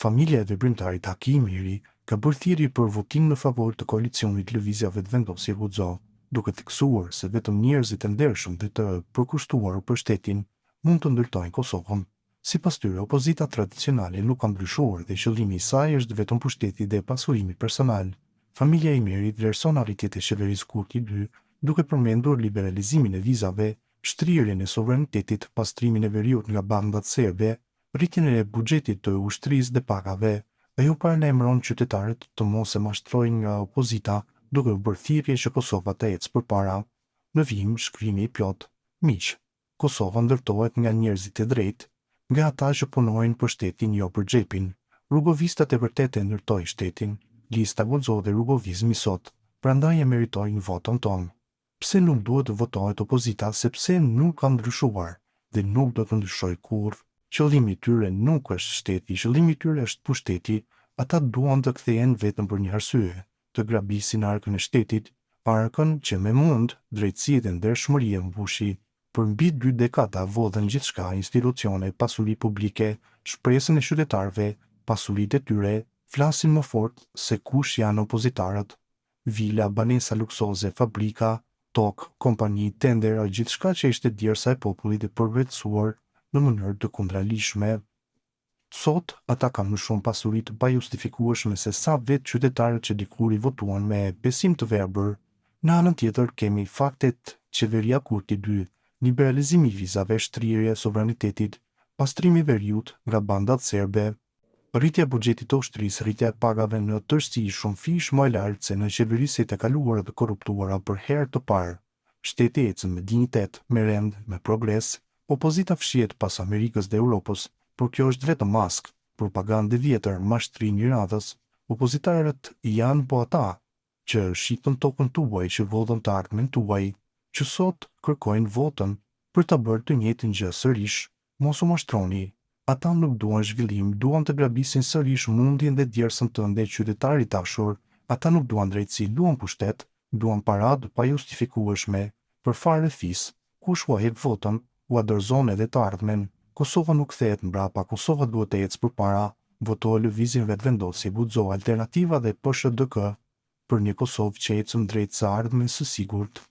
Familja e veprimtarit Hakimi i Ri ka bërë thirrje për votim në favor të koalicionit Lëvizjave të Vendosjes Guxo, duke theksuar se vetëm njerëzit e ndershëm dhe të përkushtuar për shtetin mund të ndërtojnë Kosovën. Sipas tyre, opozita tradicionale nuk ka ndryshuar dhe qëllimi i saj është vetëm pushteti dhe pasurimi personal. Familja e Imirit vlerëson arritjet e qeverisë Kurti II, duke përmendur liberalizimin e vizave, shtrirjen e sovranitetit, pastrimin e veriut nga bandat serbe, rritjen e buxhetit të ushtrisë dhe pagave. Ajo paralajmëron qytetarët të mos e mashtrojnë nga opozita, duke u bërë thirrje që Kosova të ecë përpara. Në vijim, shkrimi i plot. Miq, Kosova ndërtohet nga njerëzit e drejtë, nga ata që punojnë për shtetin jo për xhepin. Rrugovistat e vërtetë e ndërtojnë shtetin. Lista Guxo dhe rrugovizmi sot, prandaj e meritojnë votën tonë. Pse nuk duhet të votohet opozita? Sepse nuk ka ndryshuar dhe nuk do të ndryshojë kurrë. Qëllimi i tyre nuk është shteti, qëllimi i tyre është pushteti. Ata duan të kthehen vetëm për një arsye, të grabisin arkën e shtetit, arkën që me mund, drejtësi dhe ndershmëri e mbushi. Për mbi 2 dekada vodhen gjithçka, institucione, pasuri publike, shpresën e qytetarëve, pasuritë e tyre, flasin më fort se kush janë opozitarët. Vila, banesa luksoze, fabrika, tokë, kompani, tendera, gjithçka që ishte djersa e popullit e përvetësuar në mënyrë të kundralishme. Sot, ata kanë më shumë pasuri të pajustifikueshme se sa vetë qytetarët që dikur i votuan me besim të verbër. Në anën tjetër kemi faktet qeveria Kurti II, liberalizimi i vizave, shtrirje e sovranitetit, pastrimi i veriut nga bandat serbe, rritja e buxhetit të ushtrisë, rritja e pagave në tërësi shumë fish më e lartë se në qeverisit e kaluara dhe korruptuara për herë të parë. Shteti ecën me dinjitet, me rend, me progres. Opozita fshihet pas Amerikës dhe Europës, por kjo është vetëm mask, propagandë vjetër, mashtri një radhës. Opozitarët janë po ata që shitën tokën tuaj, që vodhën të ardhmen tuaj, që sot kërkojnë votën për ta bërë të njëjtën gjë sërish. Mos u mashtroni. Ata nuk duan zhvillim, duan të grabisin sërish mundjen dhe djersën tënde, qytetarit dashur. Ata nuk duan drejtësi, duan pushtet, duan paradë pa justifikueshme. Për fare fis, kush u hep votën, u dorëzon edhe të ardhmen. Kosova nuk kthehet mbrapa, Kosova duhet të ecë përpara. Voto Lëvizjen Vetëvendosje Guxo, Alternativa dhe PSHDK për një Kosovë që ecën drejt së ardhmës së sigurt.